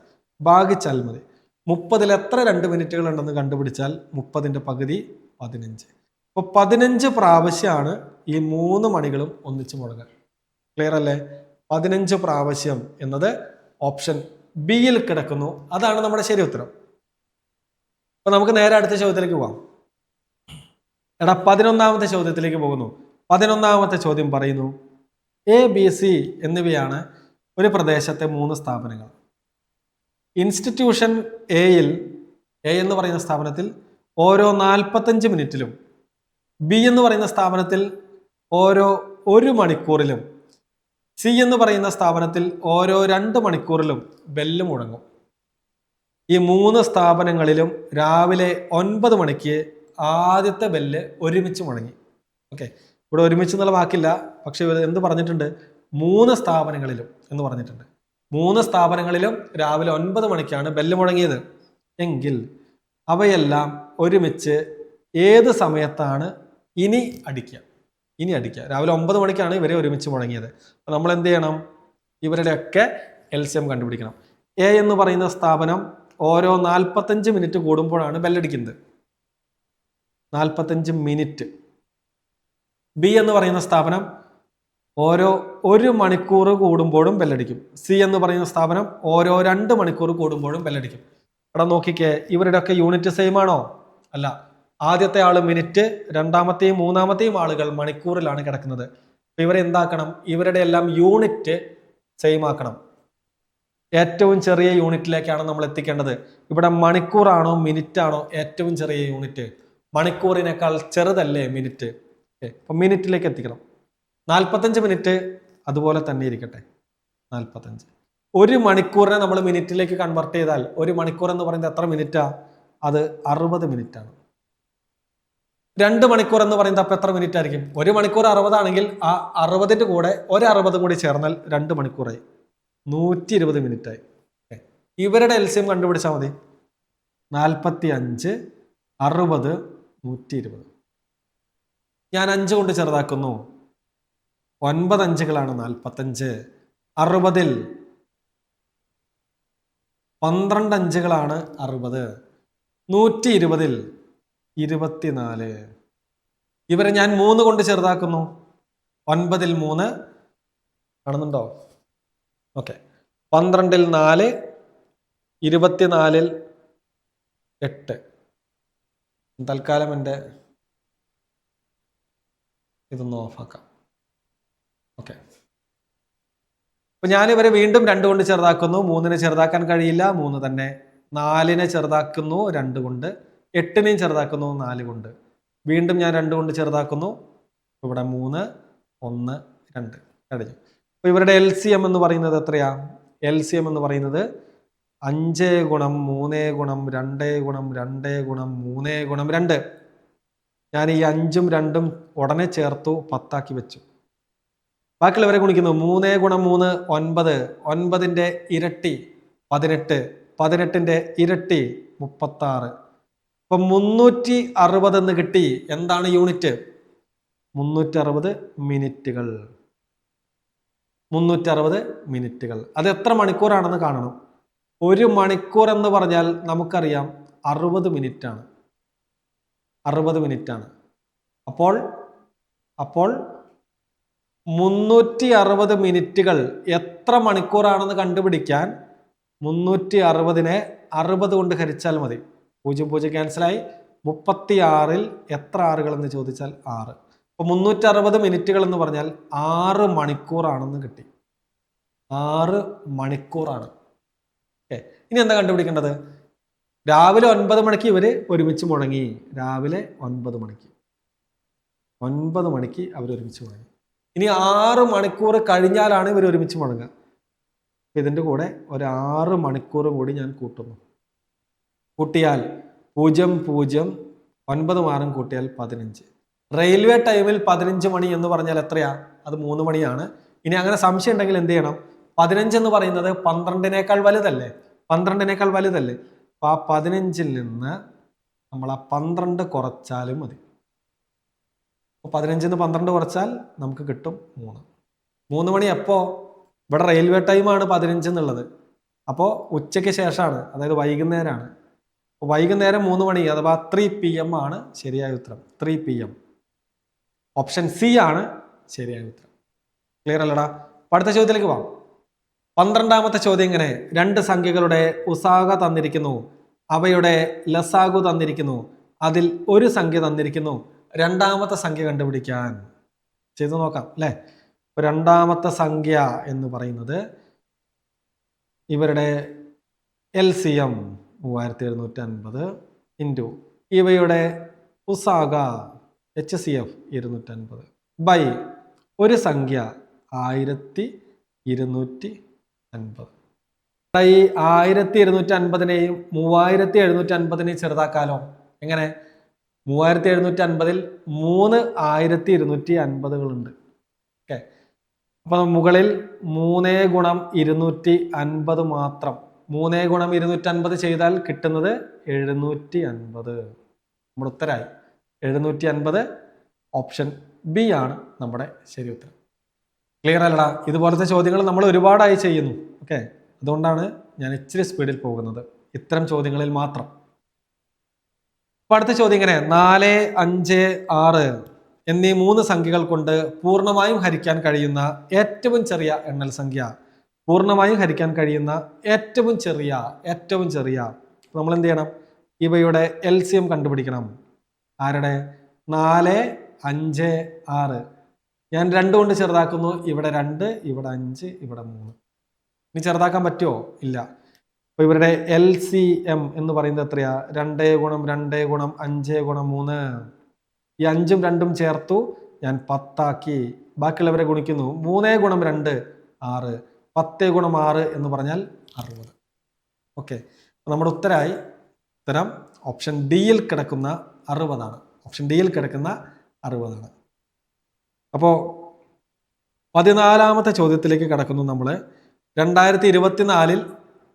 ഭാഗിച്ചാൽ മതി. 30ൽ എത്ര 2 മിനിറ്റുകൾ ഉണ്ടെന്ന് കണ്ടുപിടിച്ചാൽ 30ന്റെ പകുതി 15. അപ്പോൾ 15 പ്രാവശ്യമാണ് ഈ 3 മണികളും ഒന്നിച്ച് മുഴങ്ങുക. ക്ലിയർ അല്ലേ? 15 പ്രാവശ്യം എന്നത് ഓപ്ഷൻ ബിയിൽ കിടക്കുന്നു. അതാണ് നമ്മുടെ ശരി ഉത്തരം. അപ്പൊ നമുക്ക് നേരെ അടുത്ത ചോദ്യത്തിലേക്ക് പോകാം. എടാ 11ാമത്തെ ചോദ്യത്തിലേക്ക് പോകുന്നു. 11ാമത്തെ ചോദ്യം പറയുന്നു, എ, ബി, സി എന്നിവയാണ് ഒരു പ്രദേശത്തെ 3 സ്ഥാപനങ്ങൾ. ഇൻസ്റ്റിറ്റ്യൂഷൻ എ എന്ന് പറയുന്ന സ്ഥാപനത്തിൽ ഓരോ 45 മിനിറ്റിലും, ബി എന്ന് പറയുന്ന സ്ഥാപനത്തിൽ ഓരോ 1 മണിക്കൂറിലും, സി എന്ന് പറയുന്ന സ്ഥാപനത്തിൽ ഓരോ 2 മണിക്കൂറിലും ബെല്ല് മുഴങ്ങും. ഈ 3 സ്ഥാപനങ്ങളിലും രാവിലെ 9 മണിക്ക് ആദ്യത്തെ ബെല്ല് ഒരുമിച്ച് മുഴങ്ങി. ഓക്കെ, ഇവിടെ ഒരുമിച്ച് എന്നുള്ള വാക്കില്ല, പക്ഷെ എന്ത് പറഞ്ഞിട്ടുണ്ട്? 3 സ്ഥാപനങ്ങളിലും എന്ന് പറഞ്ഞിട്ടുണ്ട്. 3 സ്ഥാപനങ്ങളിലും രാവിലെ 9 മണിക്കാണ് ബെല്ല് മുഴങ്ങിയത് എങ്കിൽ അവയെല്ലാം ഒരുമിച്ച് ഏത് സമയത്താണ് ഇനി അടിക്കുക? രാവിലെ 9 മണിക്കാണ് ഇവരെ ഒരുമിച്ച് മുഴങ്ങിയത്. അപ്പോൾ നമ്മൾ എന്ത് ചെയ്യണം? ഇവരുടെയൊക്കെ LCM കണ്ടുപിടിക്കണം. എ എന്ന് പറയുന്ന സ്ഥാപനം ഓരോ 45 മിനിറ്റ് കൂടുമ്പോഴാണ് ബെല്ലടിക്കുന്നത്, 45 മിനിറ്റ്. ബി എന്ന് പറയുന്ന സ്ഥാപനം ഓരോ 1 മണിക്കൂർ കൂടുമ്പോഴും ബെല്ലടിക്കും. സി എന്ന് പറയുന്ന സ്ഥാപനം ഓരോ 2 മണിക്കൂർ കൂടുമ്പോഴും ബെല്ലടിക്കും. ഇവിടെ നോക്കിക്കേ, ഇവരുടെയൊക്കെ യൂണിറ്റ് സെയിം ആണോ? അല്ല. ആദ്യത്തെ ആള് മിനിറ്റ്, രണ്ടാമത്തെയും മൂന്നാമത്തെയും ആളുകൾ മണിക്കൂറിലാണ് കിടക്കുന്നത്. അപ്പൊ ഇവരെ എന്താക്കണം? ഇവരുടെ എല്ലാം യൂണിറ്റ് സെയിം ആക്കണം. ഏറ്റവും ചെറിയ യൂണിറ്റിലേക്കാണ് നമ്മൾ എത്തിക്കേണ്ടത്. ഇവിടെ മണിക്കൂറാണോ മിനിറ്റ് ആണോ ഏറ്റവും ചെറിയ യൂണിറ്റ്? മണിക്കൂറിനേക്കാൾ ചെറുതല്ലേ മിനിറ്റ്? അപ്പൊ മിനിറ്റിലേക്ക് എത്തിക്കണം. 45 മിനിറ്റ് അതുപോലെ തന്നെ ഇരിക്കട്ടെ, 45. 1 മണിക്കൂറിനെ നമ്മൾ മിനിറ്റിലേക്ക് കൺവെർട്ട് ചെയ്താൽ 1 മണിക്കൂർ എന്ന് പറയുന്നത് എത്ര മിനിറ്റാ? അത് 60 മിനിറ്റ് ആണ്. 2 മണിക്കൂർ എന്ന് പറയുന്നത് അപ്പൊ എത്ര മിനിറ്റ് ആയിരിക്കും? 1 മണിക്കൂർ 60 ആണെങ്കിൽ ആ 60ന്റെ കൂടെ 60 കൂടി ചേർന്നാൽ 2 മണിക്കൂറായി, 120 മിനിറ്റ് ആയി. ഇവരുടെ LCM കണ്ടുപിടിച്ചാൽ മതി. 45, 60, 120. ഞാൻ 5 കൊണ്ട് ചെറുതാക്കുന്നു. 9 അഞ്ചുകളാണ് 45. 60ൽ 12 അഞ്ചുകളാണ് 60. 120ൽ 24. ഇവരെ ഞാൻ 3 കൊണ്ട് ചെറുതാക്കുന്നു. 9ൽ 3 കാണുന്നുണ്ടോ? ഓക്കെ. 12ൽ 4, 24ൽ 8. തൽക്കാലം എൻ്റെ ഇതൊന്ന് ഓഫാക്കാം. ഓക്കെ. അപ്പൊ ഞാൻ ഇവരെ വീണ്ടും 2 കൊണ്ട് ചെറുതാക്കുന്നു. 3നെ ചെറുതാക്കാൻ കഴിയില്ല, 3 തന്നെ. 4നെ ചെറുതാക്കുന്നു 2 കൊണ്ട്. 8നെയും ചെറുതാക്കുന്നു 4 കൊണ്ട്. വീണ്ടും ഞാൻ 2 കൊണ്ട് ചെറുതാക്കുന്നു. ഇവിടെ 3, 1, 2 കഴിഞ്ഞു. അപ്പൊ ഇവരുടെ LCM എന്ന് പറയുന്നത് എത്രയാ? LCM എന്ന് പറയുന്നത് 5 ഗുണം 3 ഗുണം 2 ഗുണം 2 ഗുണം 3 ഗുണം 2. ഞാൻ ഈ 5ഉം 2ഉം ഉടനെ ചേർത്തു 10 ആക്കി വെച്ചു. ബാക്കിയുള്ളവരെ ഗുണിക്കുന്നു. 3 ഗുണം 3 9, 9ന്റെ ഇരട്ടി 18, 18ന്റെ ഇരട്ടി 36. അപ്പൊ 360 എന്ന് കിട്ടി. എന്താണ് യൂണിറ്റ്? 360 മിനിറ്റുകൾ. 360 മിനിറ്റുകൾ. അത് എത്ര മണിക്കൂറാണെന്ന് കാണണം. 1 മണിക്കൂർ എന്ന് പറഞ്ഞാൽ നമുക്കറിയാം 60 മിനിറ്റ് ആണ്. 60 മിനിറ്റ് ആണ്. അപ്പോൾ 360 മിനിറ്റുകൾ എത്ര മണിക്കൂറാണെന്ന് കണ്ടുപിടിക്കാൻ 360നെ 60 കൊണ്ട് ഹരിച്ചാൽ മതി. 0 0 ക്യാൻസലായി. 36ൽ എത്ര ആറുകൾ എന്ന് ചോദിച്ചാൽ 6. അപ്പൊ 360 മിനിറ്റുകൾ എന്ന് പറഞ്ഞാൽ 6 മണിക്കൂറാണെന്ന് കിട്ടി. 6 മണിക്കൂറാണ്. ഓക്കെ. ഇനി എന്താ കണ്ടുപിടിക്കേണ്ടത്? രാവിലെ 9 മണിക്ക് ഇവര് ഒരുമിച്ച് മുഴങ്ങി. രാവിലെ 9 മണിക്ക് അവർ ഒരുമിച്ച് മുഴങ്ങി. ഇനി 6 മണിക്കൂർ കഴിഞ്ഞാലാണ് ഇവർ ഒരുമിച്ച് മുഴങ്ങുക. ഇതിൻ്റെ കൂടെ ഒരു 6 മണിക്കൂറും കൂടി ഞാൻ കൂട്ടുന്നു. കൂട്ടിയാൽ 0.0 9 കൂട്ടിയാൽ 15. റെയിൽവേ ടൈമിൽ 15 മണി എന്ന് പറഞ്ഞാൽ എത്രയാ? അത് 3 മണിയാണ്. ഇനി അങ്ങനെ സംശയം ഉണ്ടെങ്കിൽ എന്ത് ചെയ്യണം? 15 എന്ന് പറയുന്നത് 12-നേക്കാൾ വലുതല്ലേ? 12-നേക്കാൾ വലുതല്ലേ? അപ്പൊ ആ 15-ൽ നിന്ന് നമ്മൾ ആ 12 കുറച്ചാലും മതി. 15-ന്ന് 12 കുറച്ചാൽ നമുക്ക് കിട്ടും 3. 3 മണി എപ്പോ? ഇവിടെ റെയിൽവേ ടൈമാണ് 15 എന്നുള്ളത്. അപ്പോൾ ഉച്ചയ്ക്ക് ശേഷമാണ്, അതായത് വൈകുന്നേരമാണ്. വൈകുന്നേരം 3 മണി അഥവാ 3 PM ആണ് ശരിയായ ഉത്തരം. 3 PM. ഓപ്ഷൻ സി ആണ് ശരിയായ ഉത്തരം. ക്ലിയർ അല്ലടാ? അടുത്ത ചോദ്യത്തിലേക്ക് പോകാം. 12ാമത്തെ ചോദ്യം ഇങ്ങനെ: 2 സംഖ്യകളുടെ ഉസാഗ തന്നിരിക്കുന്നു, അവയുടെ ലസാഗു തന്നിരിക്കുന്നു, അതിൽ ഒരു സംഖ്യ തന്നിരിക്കുന്നു, രണ്ടാമത്തെ സംഖ്യ കണ്ടുപിടിക്കാൻ. ചെയ്തു നോക്കാം അല്ലേ? രണ്ടാമത്തെ സംഖ്യ എന്ന് പറയുന്നത് ഇവരുടെ LCM 3750 ഇൻറ്റു ഇവയുടെ ഉസാഗ HCF 250 ബൈ ഒരു സംഖ്യ 1250. ഈ 1250-നെയും 3750-നെയും ചെറുതാക്കാലോ? എങ്ങനെ? 3750-ൽ 3 1250-കളുണ്ട്. ഓക്കെ, അപ്പൊ മുകളിൽ 3 ഗുണം 250 മാത്രം. 3 ഗുണം 250 ചെയ്താൽ കിട്ടുന്നത് 750. നമ്മുടെ ഉത്തരായി 750. ഓപ്ഷൻ ബി ആണ് നമ്മുടെ ശരി ഉത്തരം. ക്ലിയർ അല്ലടാ? ഇതുപോലത്തെ ചോദ്യങ്ങൾ നമ്മൾ ഒരുപാടായി ചെയ്യുന്നു. ഓക്കെ, അതുകൊണ്ടാണ് ഞാൻ ഇച്ചിരി സ്പീഡിൽ പോകുന്നത്, ഇത്തരം ചോദ്യങ്ങളിൽ മാത്രം. അപ്പൊ അടുത്ത ചോദ്യം ഇങ്ങനെ: 4, 5, 6 എന്നീ 3 സംഖ്യകൾ കൊണ്ട് പൂർണ്ണമായും ഹരിക്കാൻ കഴിയുന്ന ഏറ്റവും ചെറിയ എണ്ണൽ സംഖ്യ. പൂർണ്ണമായും ഹരിക്കാൻ കഴിയുന്ന ഏറ്റവും ചെറിയ നമ്മൾ എന്ത് ചെയ്യണം? ഇവയുടെ LCM കണ്ടുപിടിക്കണം. ആരുടെ? 4, 5, 6. ഞാൻ 2 കൊണ്ട് ചെറുതാക്കുന്നു. ഇവിടെ 2, ഇവിടെ 5, ഇവിടെ 3. ഇനി ചെറുതാക്കാൻ പറ്റുമോ? ഇല്ല. അപ്പൊ ഇവരുടെ LCM എന്ന് പറയുന്നത് എത്രയാ? 2 ഗുണം 2 ഗുണം 5 ഗുണം 3. ഈ 5ഉം 2ഉം ചേർത്തു ഞാൻ 10 ആക്കി. ബാക്കിയുള്ളവരെ ഗുണിക്കുന്നു. 3 ഗുണം 2 6. 10 ഗുണം 6 എന്ന് പറഞ്ഞാൽ 60. ഓക്കെ, നമ്മുടെ ഉത്തരം ഓപ്ഷൻ ഡിയിൽ കിടക്കുന്ന 60 ആണ്. ഓപ്ഷൻ ഡിയിൽ കിടക്കുന്ന 60 ആണ്. അപ്പോൾ 14ാമത്തെ ചോദ്യത്തിലേക്ക് കടക്കുന്നു നമ്മൾ. 2024-ൽ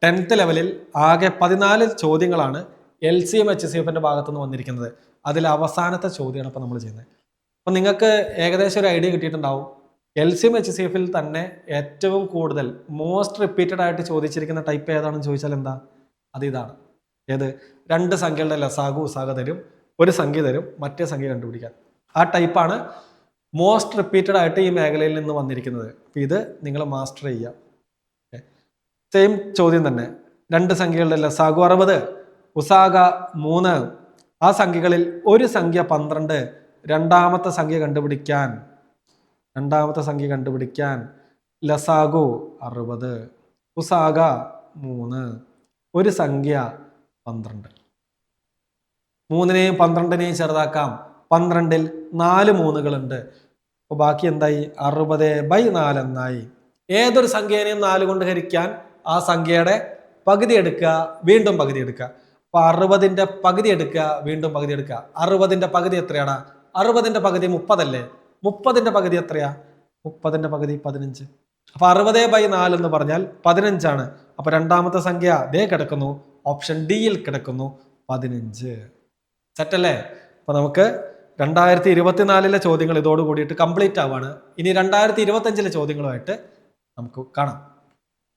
10th ലെവലിൽ ആകെ 14 ചോദ്യങ്ങളാണ് LCM HCFന്റെ ഭാഗത്തു നിന്ന് വന്നിരിക്കുന്നത്. അതിൽ അവസാനത്തെ ചോദ്യമാണ് ഇപ്പം നമ്മൾ ചെയ്യുന്നത്. അപ്പം നിങ്ങൾക്ക് ഏകദേശം ഒരു ഐഡിയ കിട്ടിയിട്ടുണ്ടാവും. LCM HCFൽ തന്നെ ഏറ്റവും കൂടുതൽ മോസ്റ്റ് റിപ്പീറ്റഡ് ആയിട്ട് ചോദിച്ചിരിക്കുന്ന ടൈപ്പ് ഏതാണെന്ന് ചോദിച്ചാൽ എന്താ? അത് ഇതാണ്. ഏത്? 2 സംഖ്യകളുടെ ലസാഗു ഉസാഗ തരും, ഒരു സംഖ്യ തരും, മറ്റേ സംഖ്യ കണ്ടുപിടിക്കാൻ. ആ ടൈപ്പാണ് മോസ്റ്റ് റിപ്പീറ്റഡ് ആയിട്ട് ഈ മേഖലയിൽ നിന്ന് വന്നിരിക്കുന്നത്. അപ്പം ഇത് നിങ്ങൾ മാസ്റ്റർ ചെയ്യുക. സെയിം ചോദ്യം തന്നെ. 2 സംഖ്യകളുടെ ലസാഗു 60, ഉസാഗ 3. ആ സംഖ്യകളിൽ ഒരു സംഖ്യ 12, രണ്ടാമത്തെ സംഖ്യ കണ്ടുപിടിക്കാൻ ലസാഗു 60, ഉസാഗ 3, ഒരു സംഖ്യ 12. 3-നെയും 12-നെയും ചെറുതാക്കാം. 12-ൽ 4 3കളുണ്ട്. അപ്പോൾ ബാക്കി എന്തായി? 60/4 എന്നായി. ഏതൊരു സംഖ്യേനെയും 4 കൊണ്ട് ഹരിക്കാൻ ആ സംഖ്യയുടെ പകുതി എടുക്കുക, വീണ്ടും പകുതി എടുക്കുക. അപ്പൊ 60-ന്റെ പകുതി എടുക്കുക, വീണ്ടും പകുതി എടുക്കുക. 60-ന്റെ പകുതി എത്രയാണ്? 60-ന്റെ പകുതി 30 അല്ലേ? 30-ന്റെ പകുതി എത്രയാ? 30-ന്റെ പകുതി 15. അപ്പൊ 60/4 എന്ന് പറഞ്ഞാൽ 15 ആണ്. അപ്പൊ രണ്ടാമത്തെ സംഖ്യ ദേ കിടക്കുന്നു, ഓപ്ഷൻ ഡിയിൽ കിടക്കുന്നു, 15. സെറ്റല്ലേ? അപ്പൊ നമുക്ക് 2024-ലെ ചോദ്യങ്ങൾ ഇതോട് കൂടിയിട്ട് കംപ്ലീറ്റ് ആവാണ്. ഇനി 2025-ലെ ചോദ്യങ്ങളുമായിട്ട് നമുക്ക് കാണാം.